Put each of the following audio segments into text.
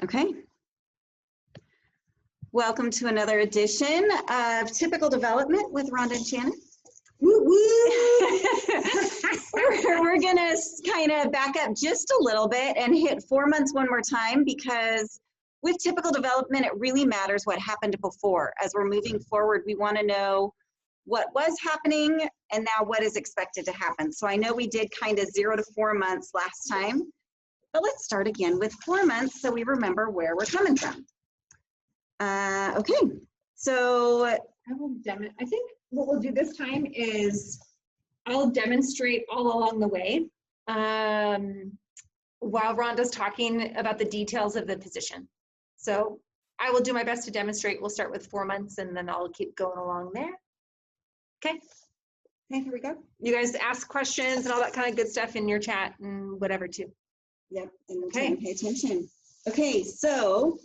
Okay. Welcome to another edition of Typical Development with Rhonda and Shannon. Woo woo! We're gonna kind of back up just a little bit and hit 4 months one more time, because with typical development, it really matters what happened before. As we're moving forward, we want to know what was happening and now what is expected to happen. So I know we did kind of 0 to 4 months last time, but let's start again with 4 months so we remember where we're coming from. Okay, so I think what we'll do this time is I'll demonstrate all along the way while Rhonda's talking about the details of the position. So I will do my best to demonstrate. We'll start with 4 months and then I'll keep going along there. Okay. okay, here we go. You guys ask questions and all that kind of good stuff in your chat and whatever too. Yep, and okay. Pay attention. Okay, so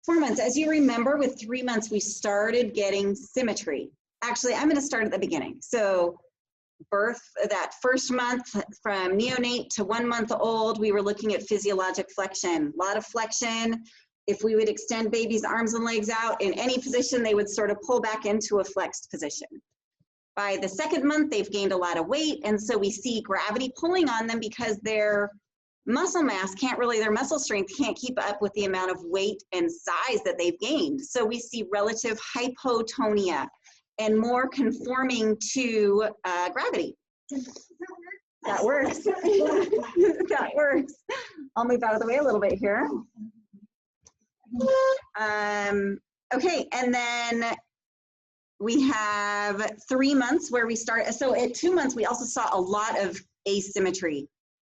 4 months. As you remember, with 3 months, we started getting symmetry. Actually, I'm going to start at the beginning. So birth, that first month from neonate to 1 month old, we were looking at physiologic flexion, a lot of flexion. If we would extend baby's arms and legs out in any position, they would sort of pull back into a flexed position. By the second month, they've gained a lot of weight, and so we see gravity pulling on them because their muscle mass their muscle strength can't keep up with the amount of weight and size that they've gained. So we see relative hypotonia and more conforming to gravity. That works. That works. I'll move out of the way a little bit here. Okay, and then we have 3 months where we start. So at 2 months, we also saw a lot of asymmetry.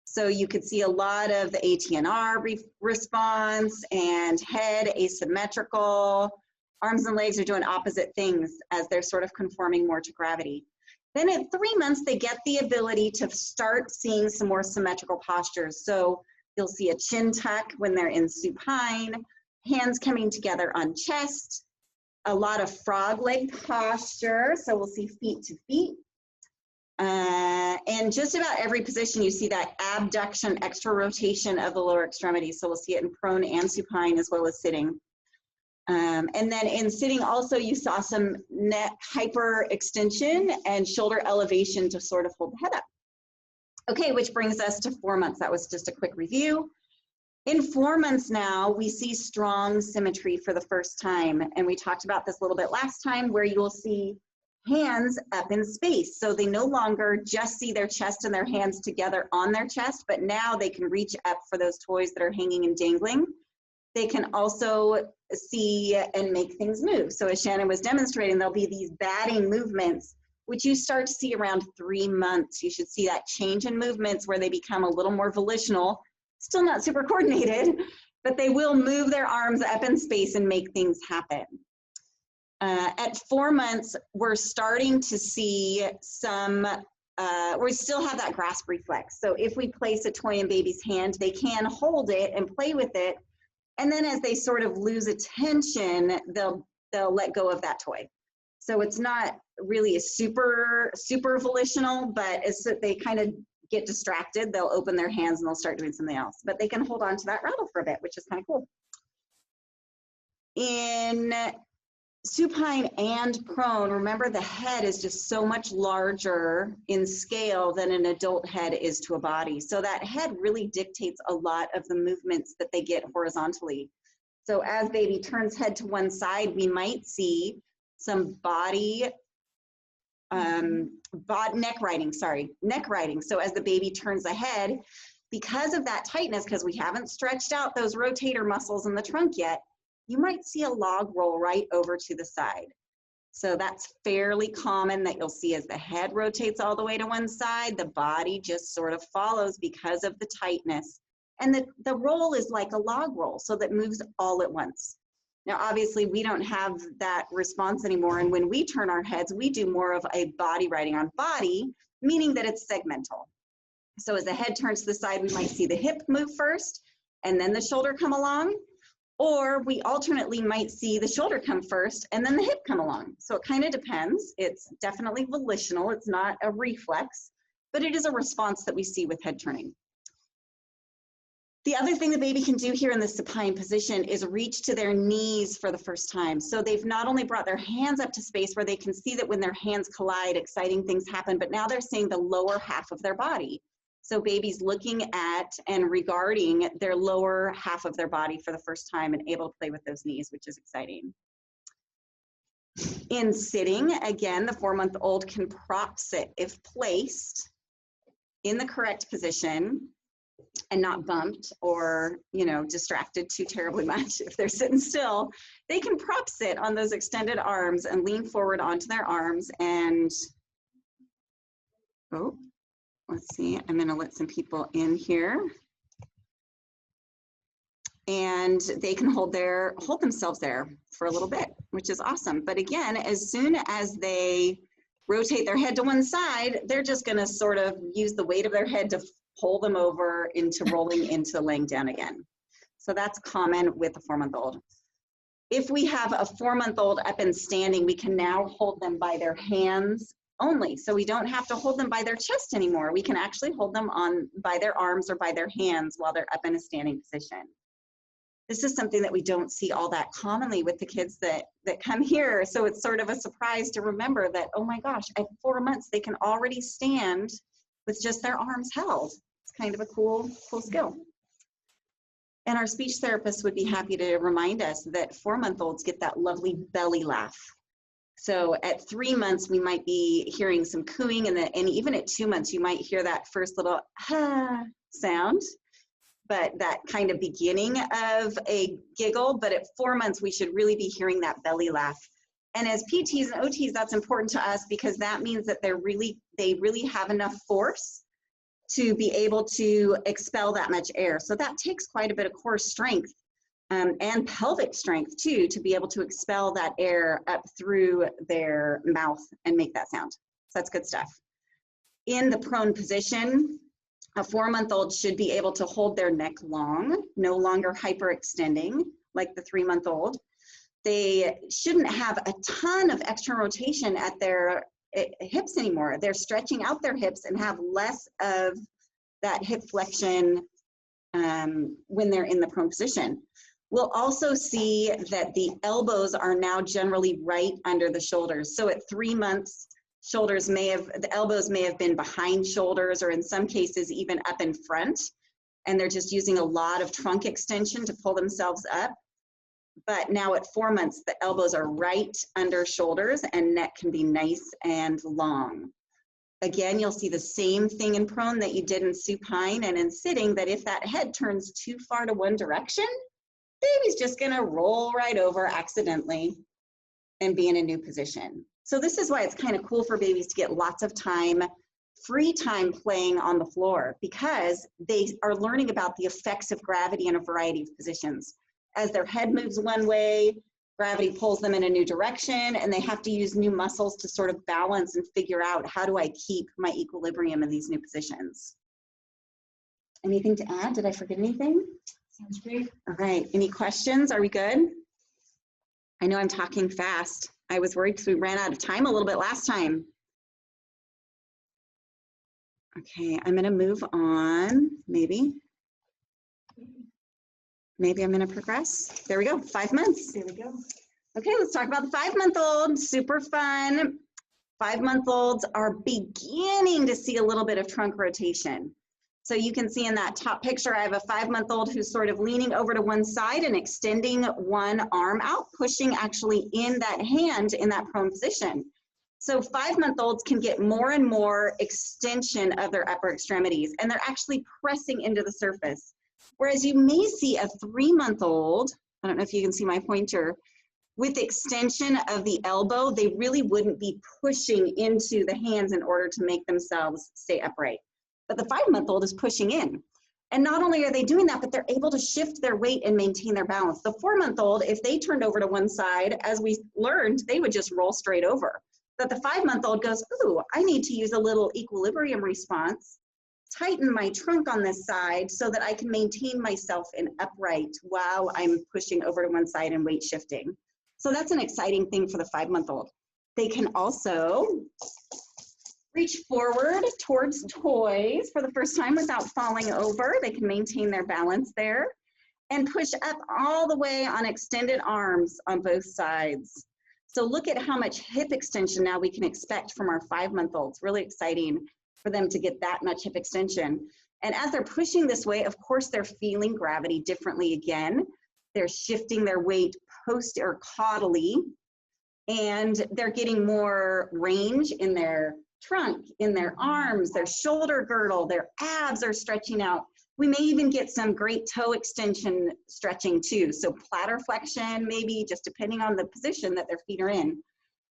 So you could see a lot of the ATNR response and head asymmetrical. Arms and legs are doing opposite things as they're sort of conforming more to gravity. Then at 3 months, they get the ability to start seeing some more symmetrical postures. So you'll see a chin tuck when they're in supine, hands coming together on chest, a lot of frog leg posture. So we'll see feet to feet. And just about every position, you see that abduction, extra rotation of the lower extremities. So we'll see it in prone and supine as well as sitting. And then in sitting also, you saw some neck hyper extension and shoulder elevation to sort of hold the head up. Okay, which brings us to 4 months. That was just a quick review. In 4 months now, we see strong symmetry for the first time. And we talked about this a little bit last time, where you'll see hands up in space. So they no longer just see their chest and their hands together on their chest, but now they can reach up for those toys that are hanging and dangling. They can also see and make things move. So as Shannon was demonstrating, there'll be these batting movements, which you start to see around 3 months. You should see that change in movements where they become a little more volitional, still not super coordinated, but they will move their arms up in space and make things happen. At 4 months, we're starting to see some, we still have that grasp reflex. So if we place a toy in baby's hand, they can hold it and play with it. And then as they sort of lose attention, they'll let go of that toy. So it's not really a super volitional, but as they kind of get distracted, they'll open their hands and they'll start doing something else. But they can hold on to that rattle for a bit, which is kind of cool. In supine and prone, remember the head is just so much larger in scale than an adult head is to a body. So that head really dictates a lot of the movements that they get horizontally. So as baby turns head to one side, we might see some neck riding. So as the baby turns the head, because of that tightness, because we haven't stretched out those rotator muscles in the trunk yet, you might see a log roll right over to the side. So that's fairly common that you'll see as the head rotates all the way to one side, the body just sort of follows because of the tightness. And the roll is like a log roll, so that moves all at once. Now, obviously, we don't have that response anymore. And when we turn our heads, we do more of a body riding on body, meaning that it's segmental. So as the head turns to the side, we might see the hip move first, and then the shoulder come along. Or we alternately might see the shoulder come first and then the hip come along. So it kind of depends. It's definitely volitional. It's not a reflex, but it is a response that we see with head turning. The other thing the baby can do here in the supine position is reach to their knees for the first time. So they've not only brought their hands up to space where they can see that when their hands collide, exciting things happen, but now they're seeing the lower half of their body. So babies looking at and regarding their lower half of their body for the first time and able to play with those knees, which is exciting. In sitting, again, the 4-month-old can prop sit if placed in the correct position and not bumped or, you know, distracted too terribly much. If they're sitting still, they can prop sit on those extended arms and lean forward onto their arms and, oh, let's see, I'm gonna let some people in here. And they can hold themselves there for a little bit, which is awesome. But again, as soon as they rotate their head to one side, they're just gonna sort of use the weight of their head to pull them over into rolling into laying down again. So that's common with a 4-month-old. If we have a 4-month-old up and standing, we can now hold them by their hands only. So we don't have to hold them by their chest anymore. We can actually hold them by their arms or by their hands while they're up in a standing position. This is something that we don't see all that commonly with the kids that come here. So it's sort of a surprise to remember that, oh my gosh, at 4 months, they can already stand with just their arms held. It's kind of a cool skill. And our speech therapist would be happy to remind us that 4-month-olds get that lovely belly laugh. So at 3 months, we might be hearing some cooing, and even at 2 months, you might hear that first little ha sound, but that kind of beginning of a giggle. But at 4 months, we should really be hearing that belly laugh. And as PTs and OTs, that's important to us because that means that they really have enough force to be able to expel that much air. So that takes quite a bit of core strength and pelvic strength too, to be able to expel that air up through their mouth and make that sound. So that's good stuff. In the prone position, a 4-month-old should be able to hold their neck long, no longer hyperextending like the 3-month-old. They shouldn't have a ton of external rotation at their hips anymore. They're stretching out their hips and have less of that hip flexion when they're in the prone position. We'll also see that the elbows are now generally right under the shoulders. So at 3 months, the elbows may have been behind shoulders, or in some cases even up in front, and they're just using a lot of trunk extension to pull themselves up. But now at 4 months, the elbows are right under shoulders and neck can be nice and long. Again, you'll see the same thing in prone that you did in supine and in sitting, that if that head turns too far to one direction, baby's just gonna roll right over accidentally and be in a new position. So this is why it's kind of cool for babies to get lots of time, free time playing on the floor, because they are learning about the effects of gravity in a variety of positions. As their head moves one way, gravity pulls them in a new direction, and they have to use new muscles to sort of balance and figure out, how do I keep my equilibrium in these new positions? Anything to add? Did I forget anything? Sounds great. All right, any questions? Are we good? I know I'm talking fast. I was worried because we ran out of time a little bit last time. Okay, I'm gonna move on, maybe. Maybe I'm gonna progress. There we go, 5 months. There we go. Okay, let's talk about the 5-month-old. Super fun. 5-month-olds are beginning to see a little bit of trunk rotation. So you can see in that top picture, I have a 5-month-old who's sort of leaning over to one side and extending one arm out, pushing actually in that hand in that prone position. So 5-month-olds can get more and more extension of their upper extremities, and they're actually pressing into the surface. Whereas you may see a 3-month-old, I don't know if you can see my pointer, with extension of the elbow, they really wouldn't be pushing into the hands in order to make themselves stay upright. But the 5-month-old is pushing in. And not only are they doing that, but they're able to shift their weight and maintain their balance. The 4-month-old, if they turned over to one side, as we learned, they would just roll straight over. But the 5-month-old goes, ooh, I need to use a little equilibrium response, tighten my trunk on this side so that I can maintain myself in upright while I'm pushing over to one side and weight shifting. So that's an exciting thing for the 5-month-old. They can also Reach forward towards toys for the first time without falling over. They can maintain their balance there. And push up all the way on extended arms on both sides. So look at how much hip extension now we can expect from our 5-month-olds. Really exciting for them to get that much hip extension. And as they're pushing this way, of course, they're feeling gravity differently again. They're shifting their weight post or caudally, and they're getting more range in their trunk, in their arms, their shoulder girdle, their abs are stretching out. We may even get some great toe extension stretching too. So plantar flexion, maybe, just depending on the position that their feet are in.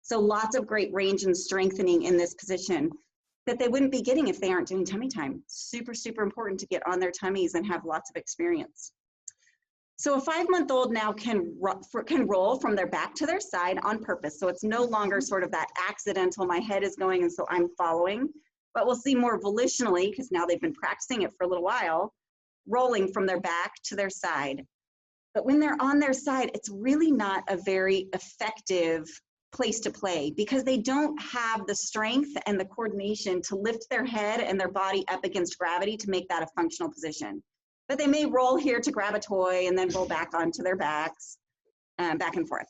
So lots of great range and strengthening in this position that they wouldn't be getting if they aren't doing tummy time. Super, super important to get on their tummies and have lots of experience. So a 5-month-old now can roll from their back to their side on purpose. So it's no longer sort of that accidental, my head is going and so I'm following, but we'll see more volitionally, because now they've been practicing it for a little while, rolling from their back to their side. But when they're on their side, it's really not a very effective place to play because they don't have the strength and the coordination to lift their head and their body up against gravity to make that a functional position. But they may roll here to grab a toy and then roll back onto their backs, back and forth.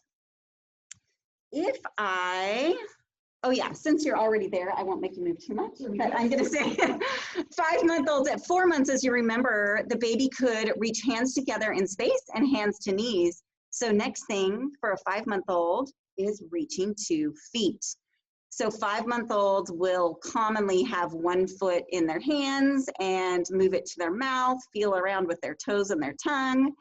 Oh yeah, since you're already there, I won't make you move too much, but I'm gonna say 5-month-olds at 4 months, as you remember, the baby could reach hands together in space and hands to knees. So next thing for a 5-month-old is reaching to feet. So 5-month-olds will commonly have one foot in their hands and move it to their mouth, feel around with their toes and their tongue,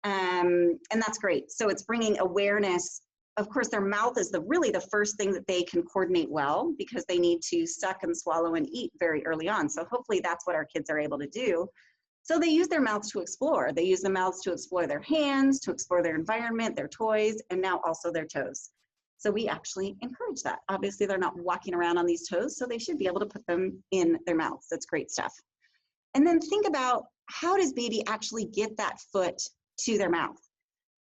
and that's great. So it's bringing awareness. Of course, their mouth is really the first thing that they can coordinate well because they need to suck and swallow and eat very early on. So hopefully that's what our kids are able to do. So they use their mouths to explore. They use the mouths to explore their hands, to explore their environment, their toys, and now also their toes. So we actually encourage that. Obviously, they're not walking around on these toes, so they should be able to put them in their mouths. That's great stuff. And then think about, how does baby actually get that foot to their mouth?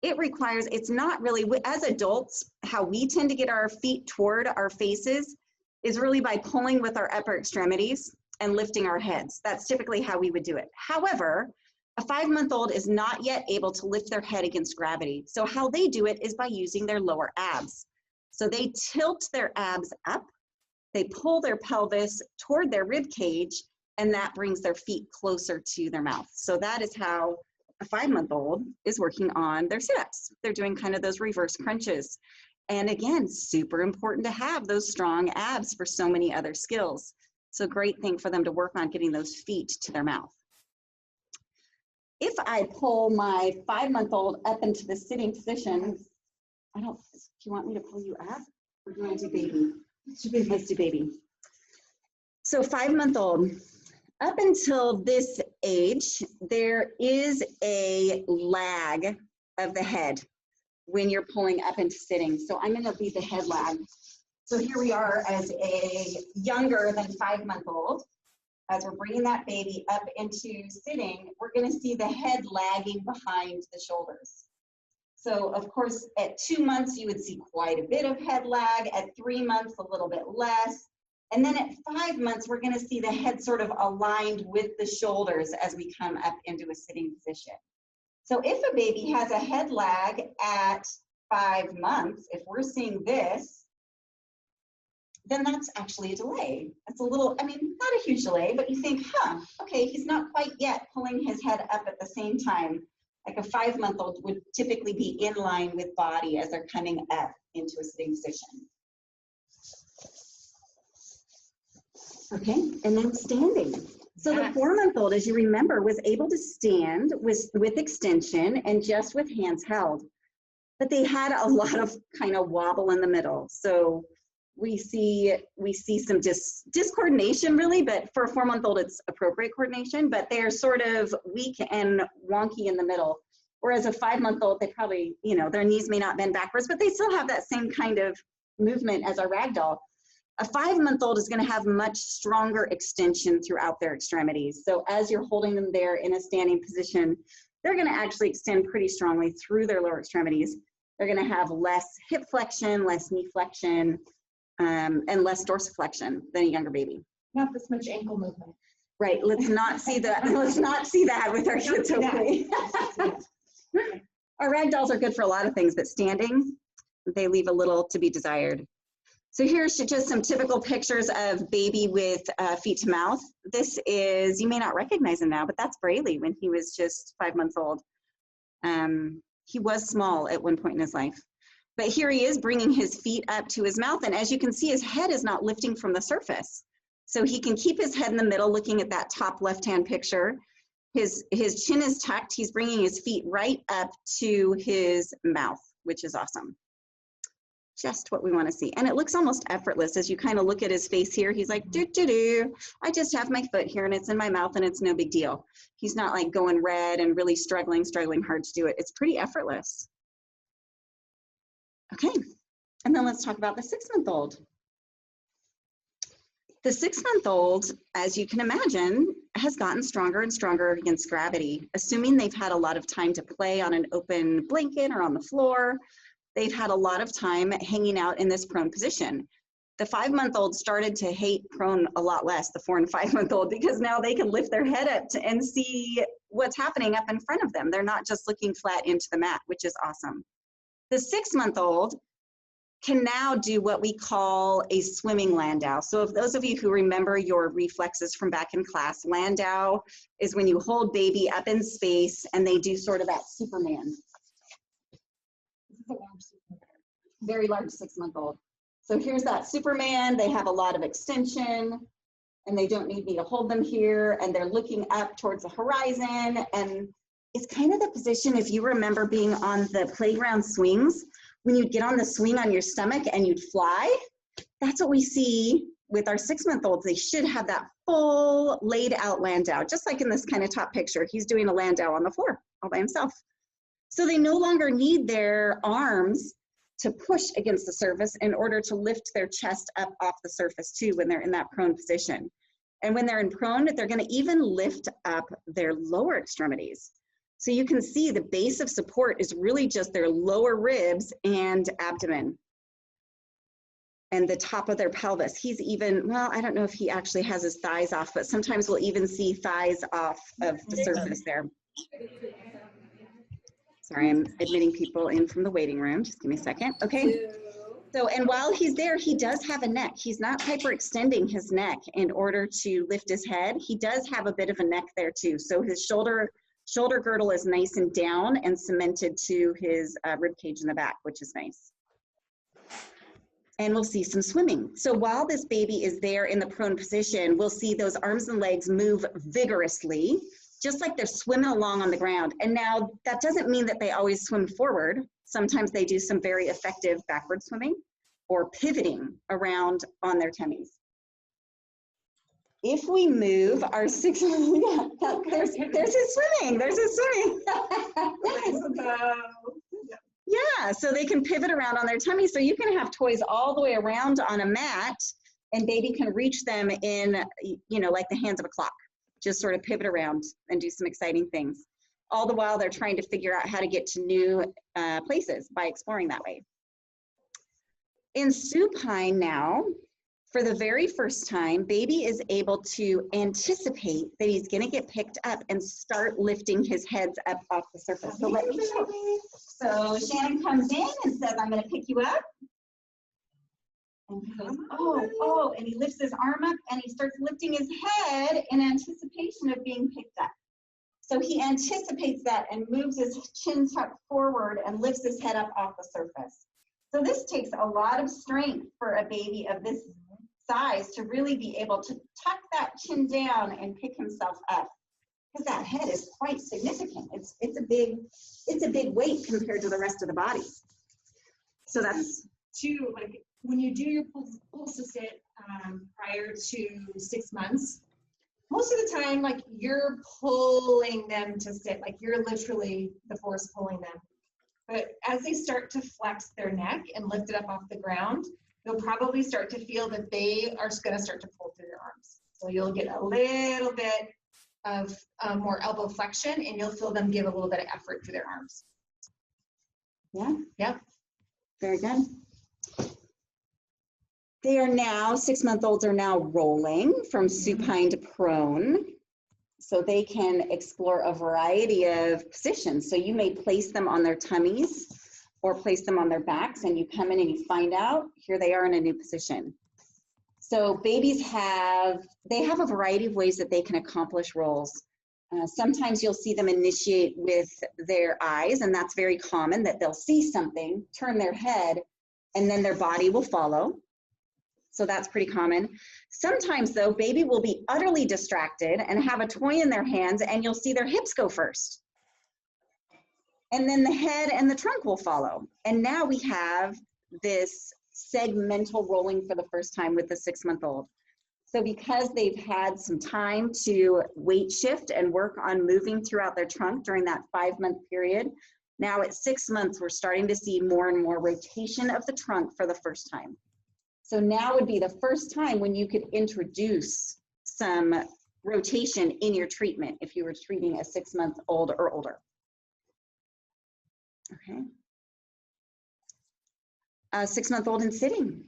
It requires, it's not really, as adults, how we tend to get our feet toward our faces is really by pulling with our upper extremities and lifting our heads. That's typically how we would do it. However, a 5-month-old is not yet able to lift their head against gravity. So how they do it is by using their lower abs. So they tilt their abs up, they pull their pelvis toward their rib cage, and that brings their feet closer to their mouth. So that is how a 5-month-old is working on their sit-ups. They're doing kind of those reverse crunches. And again, super important to have those strong abs for so many other skills. So great thing for them to work on, getting those feet to their mouth. If I pull my 5-month-old up into the sitting position, do you want me to pull you up? Or do you want to do baby? Let's do baby. So 5-month-old, up until this age, there is a lag of the head when you're pulling up into sitting. So I'm going to be the head lag. So here we are as a younger than 5-month-old. As we're bringing that baby up into sitting, we're going to see the head lagging behind the shoulders. So of course, at 2 months, you would see quite a bit of head lag. At 3 months, a little bit less. And then at 5 months, we're going to see the head sort of aligned with the shoulders as we come up into a sitting position. So if a baby has a head lag at 5 months, if we're seeing this, then that's actually a delay. That's a little, I mean, not a huge delay, but you think, okay, he's not quite yet pulling his head up at the same time. Like a 5-month-old would typically be in line with body as they're coming up into a sitting position. Okay, and then standing. So the 4-month-old, as you remember, was able to stand with extension and just with hands held. But they had a lot of kind of wobble in the middle. So we see some discoordination really, but for a 4-month-old, it's appropriate coordination, but they're sort of weak and wonky in the middle. Whereas a 5-month-old, they probably, their knees may not bend backwards, but they still have that same kind of movement as our ragdoll. A 5-month-old is going to have much stronger extension throughout their extremities. So as you're holding them there in a standing position, they're going to actually extend pretty strongly through their lower extremities. They're going to have less hip flexion, less knee flexion. and less dorsiflexion than a younger baby. Not this much ankle movement. Right, let's not see that. Let's not see that with our kids, hopefully. Our rag dolls are good for a lot of things, but standing, they leave a little to be desired. So here's just some typical pictures of baby with feet to mouth. This is, you may not recognize him now, but that's Braley when he was just 5 months old. He was small at one point in his life. But here he is bringing his feet up to his mouth, and as you can see, his head is not lifting from the surface. So he can keep his head in the middle, looking at that top left-hand picture. His chin is tucked. He's bringing his feet right up to his mouth, which is awesome. Just what we want to see. And it looks almost effortless as you kind of look at his face here. He's like, doo-doo-doo. I just have my foot here and it's in my mouth and it's no big deal. He's not like going red and really struggling hard to do it. It's pretty effortless. Okay, and then let's talk about the 6-month-old. The 6-month-old, as you can imagine, has gotten stronger and stronger against gravity. Assuming they've had a lot of time to play on an open blanket or on the floor, they've had a lot of time hanging out in this prone position. The 5-month-old started to hate prone a lot less, the 4- and 5-month-old, because now they can lift their head up and see what's happening up in front of them. They're not just looking flat into the mat, which is awesome. The 6-month-old can now do what we call a swimming Landau. So if those of you who remember your reflexes from back in class, Landau is when you hold baby up in space and they do sort of that Superman. This is a large Superman, very large 6-month-old. So here's that Superman. They have a lot of extension and they don't need me to hold them here, and they're looking up towards the horizon. And it's kind of the position, if you remember being on the playground swings, when you'd get on the swing on your stomach and you'd fly. That's what we see with our 6-month-olds. They should have that full laid out Landau, just like in this kind of top picture. He's doing a Landau on the floor all by himself. So they no longer need their arms to push against the surface in order to lift their chest up off the surface too when they're in that prone position. And when they're in prone, they're going to even lift up their lower extremities. So you can see the base of support is really just their lower ribs and abdomen and the top of their pelvis. He's even, well, I don't know if he actually has his thighs off, but sometimes we'll even see thighs off of the surface there. Sorry, I'm admitting people in from the waiting room. Just give me a second. Okay. So, and while he's there, he does have a neck. He's not hyperextending his neck in order to lift his head. He does have a bit of a neck there too. So his shoulder girdle is nice and down and cemented to his rib cage in the back, which is nice. And we'll see some swimming. So while this baby is there in the prone position, we'll see those arms and legs move vigorously, just like they're swimming along on the ground. And now that doesn't mean that they always swim forward. Sometimes they do some very effective backward swimming or pivoting around on their tummies. If we move our 6, yeah, there's his swimming, there's his swimming. Yeah, so they can pivot around on their tummy. So you can have toys all the way around on a mat and baby can reach them in, you know, like the hands of a clock, just sort of pivot around and do some exciting things. All the while they're trying to figure out how to get to new places by exploring that way. In supine now, for the very first time, baby is able to anticipate that he's going to get picked up and start lifting his heads up off the surface. So let me show you. So Shannon comes in and says, I'm going to pick you up. And he goes, oh, and he lifts his arm up and he starts lifting his head in anticipation of being picked up. So he anticipates that and moves his chin tucked forward and lifts his head up off the surface. So this takes a lot of strength for a baby of this size to really be able to tuck that chin down and pick himself up, because that head is quite significant. It's a big weight compared to the rest of the body. So that's too, like when you do your pulse to sit prior to 6 months, most of the time, like you're pulling them to sit, like you're literally the force pulling them. But as they start to flex their neck and lift it up off the ground, you'll probably start to feel that they are going to start to pull through your arms. So you'll get a little bit of more elbow flexion and you'll feel them give a little bit of effort through their arms. Yeah. Yep. Very good. They are now, 6-month-olds are now rolling from supine to prone. So they can explore a variety of positions. So you may place them on their tummies or place them on their backs, and you come in and you find out, here they are in a new position. So babies have a variety of ways that they can accomplish rolls. Sometimes you'll see them initiate with their eyes, and that's very common, that they'll see something, turn their head, and then their body will follow. So that's pretty common. Sometimes though, baby will be utterly distracted and have a toy in their hands, and you'll see their hips go first. And then the head and the trunk will follow. And now we have this segmental rolling for the first time with the 6-month-old. So because they've had some time to weight shift and work on moving throughout their trunk during that 5-month period, now at 6 months, we're starting to see more and more rotation of the trunk for the first time. So now would be the first time when you could introduce some rotation in your treatment if you were treating a 6-month-old or older. Okay. A 6-month-old in sitting.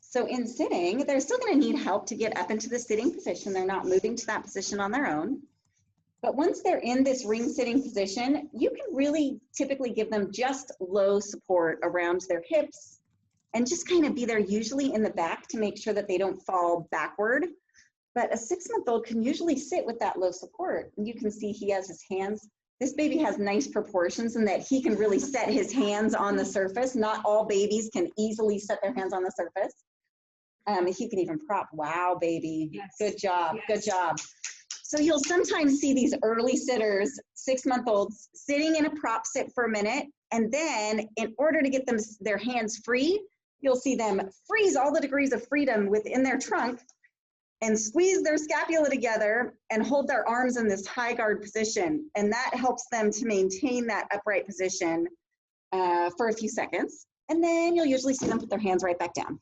So in sitting, they're still going to need help to get up into the sitting position. They're not moving to that position on their own. But once they're in this ring sitting position, you can really typically give them just low support around their hips and just kind of be there, usually in the back, to make sure that they don't fall backward. But a 6-month-old can usually sit with that low support. And you can see he has his hands. This baby has nice proportions in that he can really set his hands on the surface. Not all babies can easily set their hands on the surface. He can even prop. Wow, baby. Yes. Good job. Yes. Good job. So you'll sometimes see these early sitters, 6-month-olds, sitting in a prop sit for a minute. And then in order to get them their hands free, you'll see them freeze all the degrees of freedom within their trunk and squeeze their scapula together and hold their arms in this high guard position. And that helps them to maintain that upright position for a few seconds. And then you'll usually see them put their hands right back down.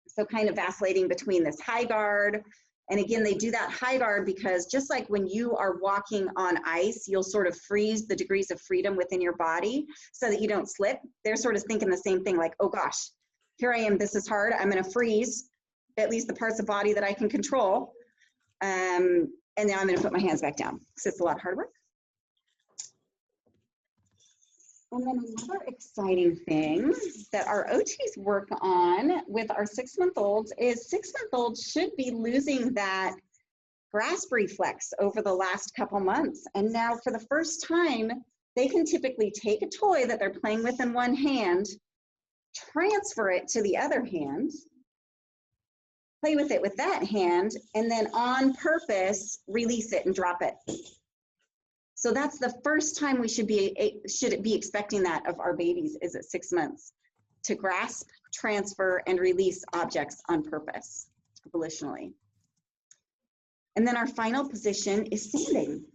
So kind of vacillating between this high guard. And again, they do that high guard because just like when you are walking on ice, you'll sort of freeze the degrees of freedom within your body so that you don't slip. They're sort of thinking the same thing, like, oh gosh, here I am, this is hard, I'm gonna freeze at least the parts of body that I can control. And now I'm gonna put my hands back down because it's a lot of hard work. And then another exciting thing that our OTs work on with our 6-month-olds is 6-month-olds should be losing that grasp reflex over the last couple months. And now for the first time, they can typically take a toy that they're playing with in one hand, transfer it to the other hand, play with it with that hand, and then on purpose, release it and drop it. So that's the first time we should be expecting that of our babies, is at 6 months, to grasp, transfer, and release objects on purpose, volitionally. And then our final position is standing.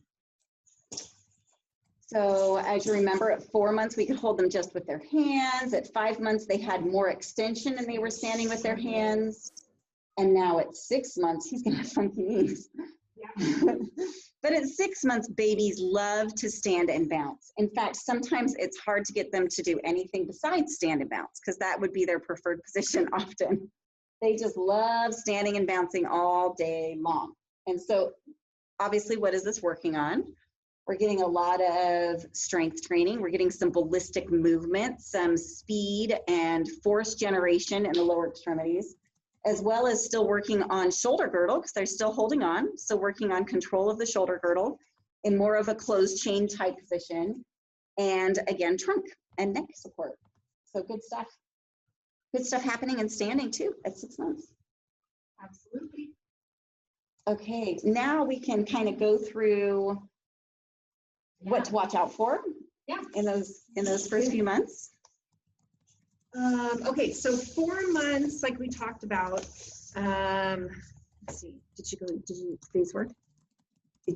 So as you remember, at 4 months, we could hold them just with their hands. At 5 months, they had more extension and they were standing with their hands. And now at 6 months, he's gonna have funky knees. Yeah. But at 6 months, babies love to stand and bounce. In fact, sometimes it's hard to get them to do anything besides stand and bounce because that would be their preferred position often. They just love standing and bouncing all day long. And so obviously, what is this working on? We're getting a lot of strength training. We're getting some ballistic movement, some speed and force generation in the lower extremities, as well as still working on shoulder girdle because they're still holding on. So working on control of the shoulder girdle in more of a closed chain type position. And again, trunk and neck support. So good stuff. Good stuff happening and standing too at 6 months. Absolutely. Okay, now we can kind of go through what to watch out for in those first few months. Okay, so 4 months, like we talked about. Let's see. Did you face work?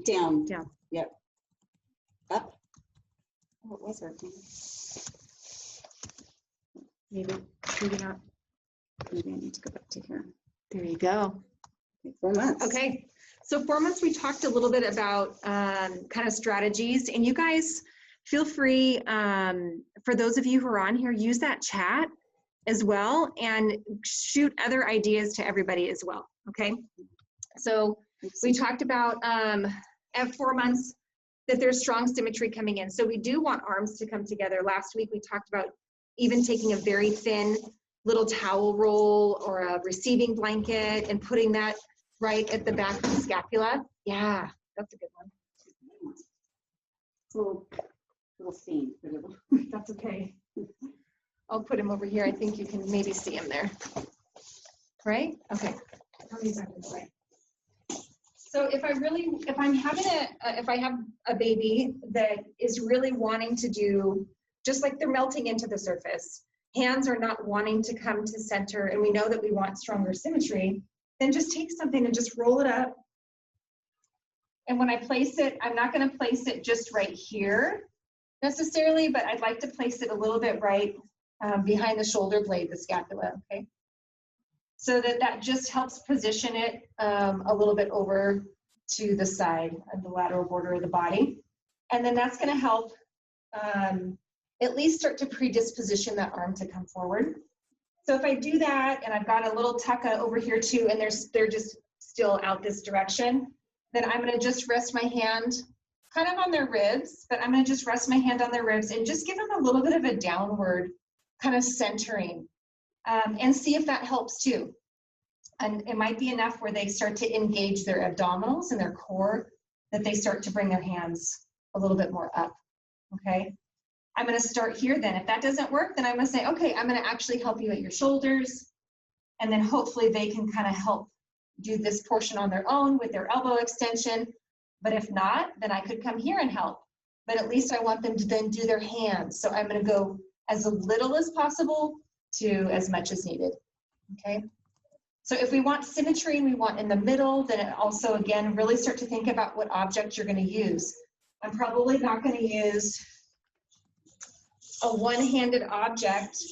Down. Down. Yep. Up. Oh, it was working. Maybe not. Maybe I need to go back to here. There you go. Okay, 4 months. Okay, so 4 months, we talked a little bit about kind of strategies, and you guys feel free, for those of you who are on here, use that chat as well, and shoot other ideas to everybody as well, okay? So we talked about at 4 months that there's strong symmetry coming in. So we do want arms to come together. Last week we talked about even taking a very thin little towel roll or a receiving blanket and putting that right at the back of the scapula. Yeah, that's a good one. Little stain. That's okay. I'll put him over here. I think you can maybe see him there. Right? Okay. So if I have a baby that is really wanting to do, just like they're melting into the surface, hands are not wanting to come to center, and we know that we want stronger symmetry, then just take something and just roll it up. And when I place it, I'm not going to place it just right here necessarily, but I'd like to place it a little bit right behind the shoulder blade, the scapula, okay? So that just helps position it a little bit over to the side of the lateral border of the body. And then that's gonna help at least start to predisposition that arm to come forward. So if I do that, and I've got a little tucka over here too, and they're just still out this direction, then I'm gonna just rest my hand kind of on their ribs, but I'm gonna just rest my hand on their ribs and just give them a little bit of a downward kind of centering, and see if that helps too. And it might be enough where they start to engage their abdominals and their core, that they start to bring their hands a little bit more up, okay? I'm gonna start here then. If that doesn't work, then I'm gonna say, okay, I'm gonna actually help you at your shoulders, and then hopefully they can kind of help do this portion on their own with their elbow extension. But if not, then I could come here and help. But at least I want them to then do their hands. So I'm gonna go as little as possible to as much as needed, okay? So if we want symmetry and we want in the middle, then it also, again, really start to think about what object you're gonna use. I'm probably not gonna use a one-handed object.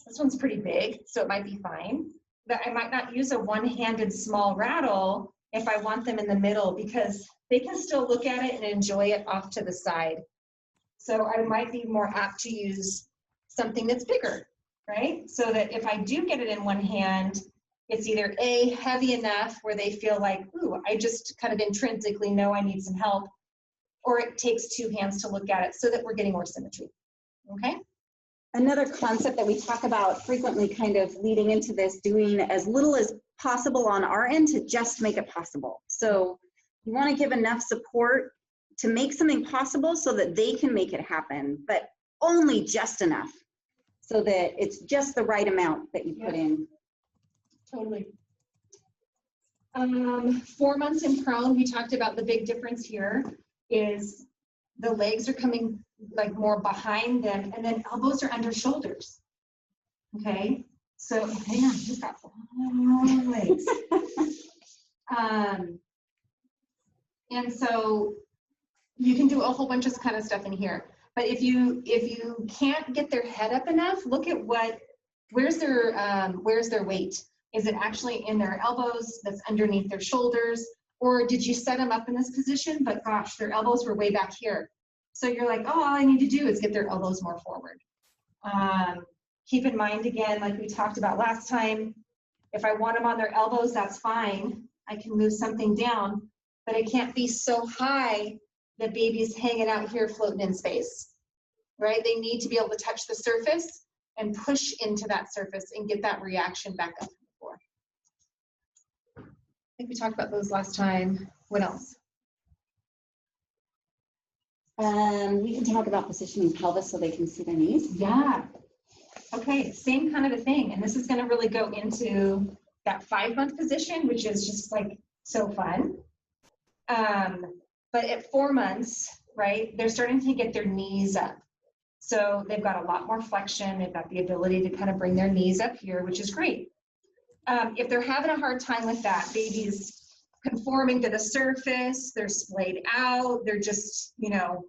This one's pretty big, so it might be fine. But I might not use a one-handed small rattle if I want them in the middle, because they can still look at it and enjoy it off to the side. So I might be more apt to use something that's bigger, right? So that if I do get it in one hand, it's either A, heavy enough where they feel like, ooh, I just kind of intrinsically know I need some help, or it takes two hands to look at it so that we're getting more symmetry, okay? Another concept that we talk about frequently, kind of leading into this, doing as little as possible on our end to just make it possible. So you want to give enough support to make something possible so that they can make it happen, but only just enough so that it's just the right amount that you put in. Totally. 4 months in prone, we talked about the big difference here is the legs are coming like more behind them, and then elbows are under shoulders. Okay, so hang on, you've got long legs. And so you can do a whole bunch of kind of stuff in here. But if you can't get their head up enough, look at where's their weight? Is it actually in their elbows that's underneath their shoulders? Or did you set them up in this position, but gosh, their elbows were way back here? So you're like, oh, all I need to do is get their elbows more forward. Keep in mind, again, like we talked about last time, if I want them on their elbows, that's fine. I can move something down, but it can't be so high that baby's hanging out here floating in space, right? They need to be able to touch the surface and push into that surface and get that reaction back up to the floor. I think we talked about those last time. What else? We can talk about positioning pelvis so they can see their knees. Yeah. Okay, same kind of a thing. And this is going to really go into that 5-month position, which is just like so fun. But at 4 months, right, they're starting to get their knees up. So they've got a lot more flexion. They've got the ability to kind of bring their knees up here, which is great. If they're having a hard time with that, baby's conforming to the surface, they're splayed out, they're just, you know,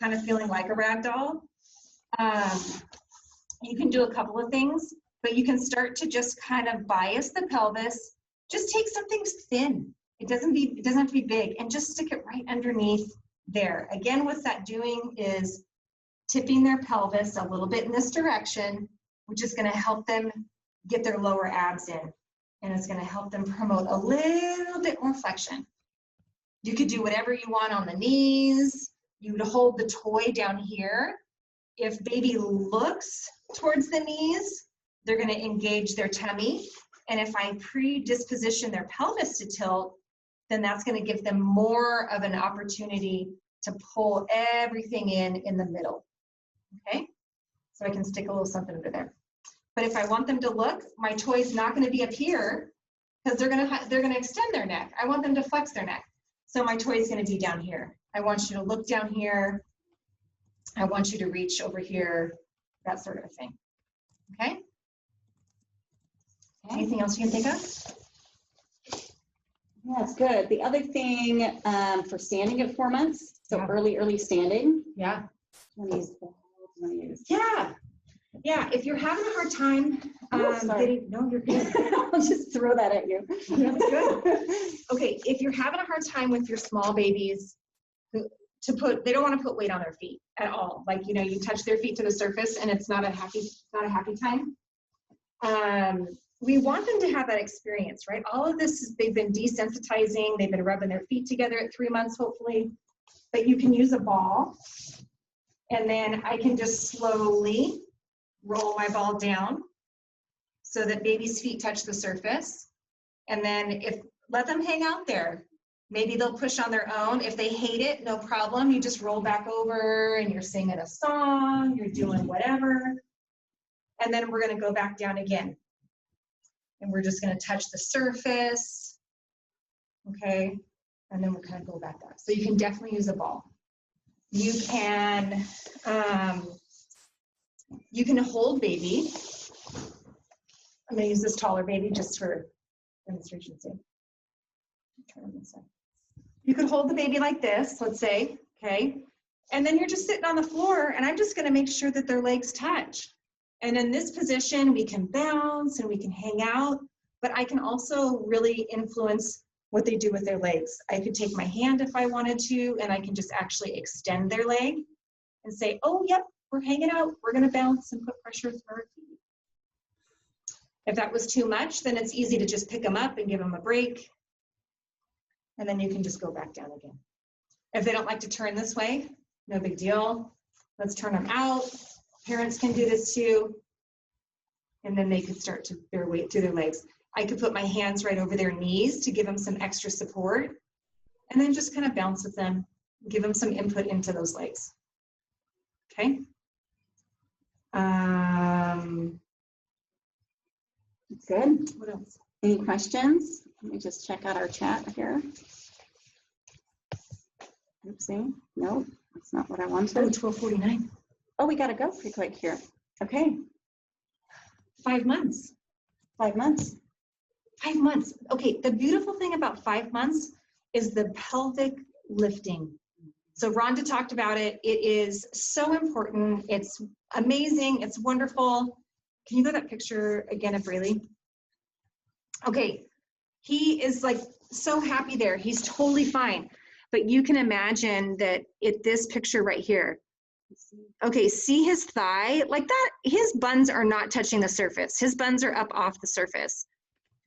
kind of feeling like a rag doll. You can do a couple of things, but you can start to just kind of bias the pelvis. Just take something thin. It doesn't have to be big, and just stick it right underneath there. Again, what's that doing is tipping their pelvis a little bit in this direction which is going to help them get their lower abs in. And it's going to help them promote a little bit more flexion. You could do whatever you want on the knees. You would hold the toy down here. If baby looks towards the knees, they're going to engage their tummy. And if I predisposition their pelvis to tilt, then that's going to give them more of an opportunity to pull everything in the middle. Okay? So I can stick a little something under there. But if I want them to look, my toy is not going to be up here because they're going to extend their neck. I want them to flex their neck. So my toy is going to be down here. I want you to look down here. I want you to reach over here, that sort of a thing. Okay? Anything else you can think of? Yeah, that's good. The other thing for standing at 4 months, so Yeah. early standing. Yeah. Yeah. Yeah, if you're having a hard time no, you're good. I'll just throw that at you. That's good. Okay, if you're having a hard time with your small babies, they don't want to put weight on their feet at all. Like, you know, you touch their feet to the surface and it's not a happy time. We want them to have that experience, right? All of this, they've been desensitizing, they've been rubbing their feet together at 3 months, hopefully. But you can use a ball, and then I can just slowly roll my ball down so that baby's feet touch the surface. And then let them hang out there. Maybe they'll push on their own. If they hate it, no problem. You just roll back over and you're singing a song, you're doing whatever. And then we're going to go back down again. And we're just going to touch the surface. Okay. And then we'll kind of go back up. So you can definitely use a ball. You can hold baby. I'm going to use this taller baby just for demonstration's sake. Turn on this side. You could hold the baby like this, let's say, okay? And then you're just sitting on the floor, and I'm just going to make sure that their legs touch. And in this position, we can bounce and we can hang out, but I can also really influence what they do with their legs. I could take my hand if I wanted to, and I can just actually extend their leg and say, oh, yep, we're hanging out. We're going to bounce and put pressure through our feet. If that was too much, then it's easy to just pick them up and give them a break. And then you can just go back down again. If they don't like to turn this way, no big deal. Let's turn them out. Parents can do this too. And then they could start to bear weight through their legs. I could put my hands right over their knees to give them some extra support. And then just kind of bounce with them, give them some input into those legs. Okay. Good. What else? Any questions? Let me just check out our chat here. Oopsie. No, that's not what I wanted. Oh, 12:49. Oh, we got to go pretty quick here. Okay. 5 months. 5 months. 5 months. Okay, the beautiful thing about 5 months is the pelvic lifting. So Rhonda talked about it. It is so important. It's amazing. It's wonderful. Can you go to that picture again of Braley? Okay, he is like so happy there. He's totally fine. But you can imagine that this picture right here. Okay, see his thigh? Like that, his buns are not touching the surface. His buns are up off the surface.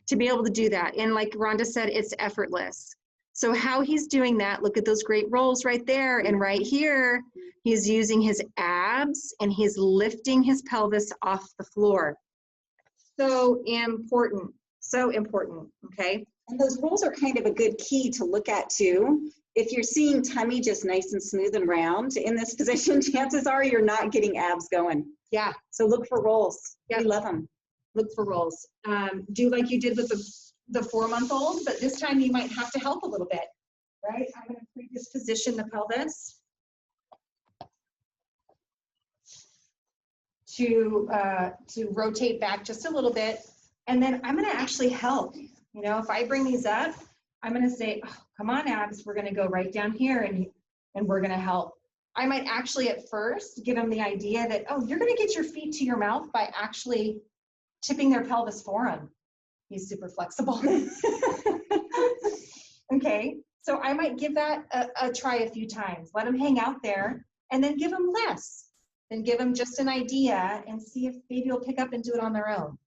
To be able to do that. And like Rhonda said, it's effortless. So how he's doing that, look at those great rolls right there. And right here, he's using his abs and he's lifting his pelvis off the floor. So important, okay? And those rolls are kind of a good key to look at too. If you're seeing tummy just nice and smooth and round in this position, chances are you're not getting abs going. Yeah. So look for rolls. Yeah. We love them. Look for rolls. Do like you did with the 4-month-old, but this time you might have to help a little bit, right? I'm going to predisposition the pelvis to rotate back just a little bit, and then I'm going to actually help. You know, if I bring these up, I'm going to say, oh, come on, abs, we're going to go right down here, and we're going to help. I might actually at first give them the idea that, oh, you're going to get your feet to your mouth by actually tipping their pelvis for him. He's super flexible. Okay, so I might give that a try a few times. Let him hang out there, and then give him less. then give them just an idea and see if baby will pick up and do it on their own.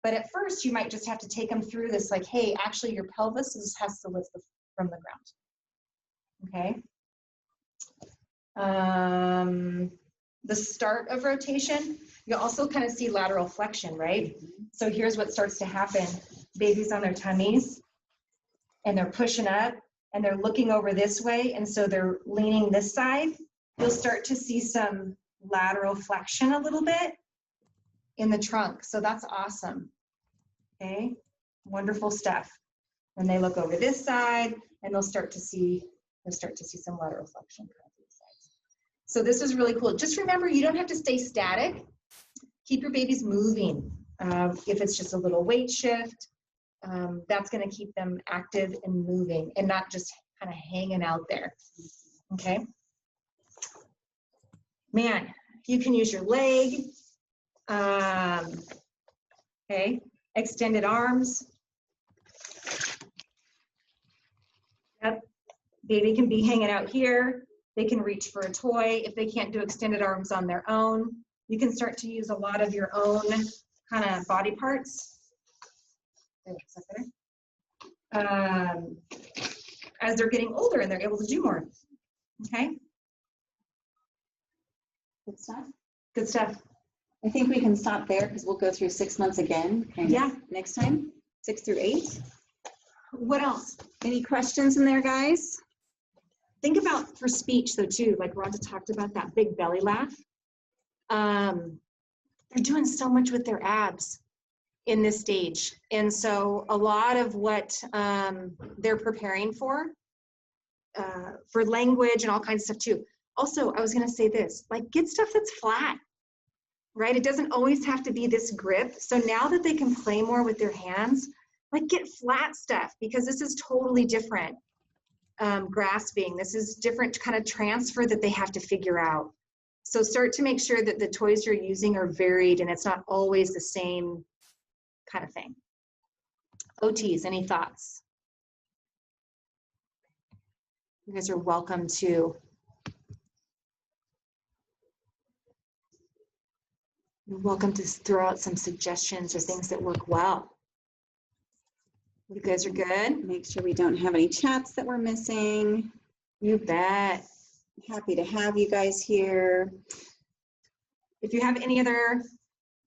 But at first, you might just have to take them through this, like, hey, actually your pelvis has to lift from the ground. Okay. The start of rotation, you'll also kind of see lateral flexion, right? So here's what starts to happen. Babies on their tummies, and they're pushing up, and they're looking over this way, and so they're leaning this side. You'll start to see some lateral flexion a little bit in the trunk. So that's awesome. Okay, wonderful stuff. And they look over this side, and they'll start to see some lateral flexion. So this is really cool. Just remember, you don't have to stay static. Keep your babies moving. If it's just a little weight shift, that's going to keep them active and moving and not just kind of hanging out there. Okay. Man, you can use your leg. Okay. Extended arms. Yep. Baby can be hanging out here. They can reach for a toy. If they can't do extended arms on their own, you can start to use a lot of your own kind of body parts. As they're getting older and they're able to do more. Okay. Good stuff. Good stuff. I think we can stop there because we'll go through 6 months again. Yeah. Next time, 6 through 8. What else? Any questions in there, guys? Think about for speech though too, like Rhonda talked about that big belly laugh. They're doing so much with their abs in this stage. And so a lot of what they're preparing for language and all kinds of stuff too. Also, I was gonna say this, like get stuff that's flat, right? It doesn't always have to be this grip. So now that they can play more with their hands, like get flat stuff because this is totally different. Grasping, this is different kind of transfer that they have to figure out. So start to make sure that the toys you're using are varied and it's not always the same kind of thing. OTs, any thoughts? You guys are welcome to. You're welcome to throw out some suggestions or things that work well. You guys are good? Make sure we don't have any chats that we're missing. You bet. Happy to have you guys here. If you have any other,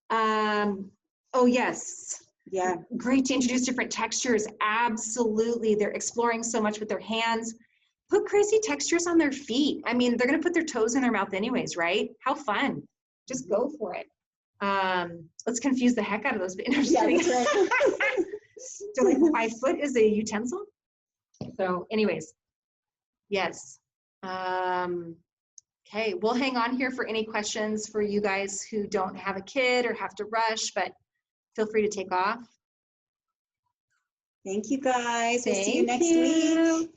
oh yes. Yeah. Great to introduce different textures. Absolutely. They're exploring so much with their hands. Put crazy textures on their feet. I mean, they're going to put their toes in their mouth anyways, right? How fun. Just go for it. Let's confuse the heck out of those. Yeah, that's right. So like my foot is a utensil. So anyways, yes. Okay, we'll hang on here for any questions for you guys who don't have a kid or have to rush, but feel free to take off. Thank you guys. We'll see you next week.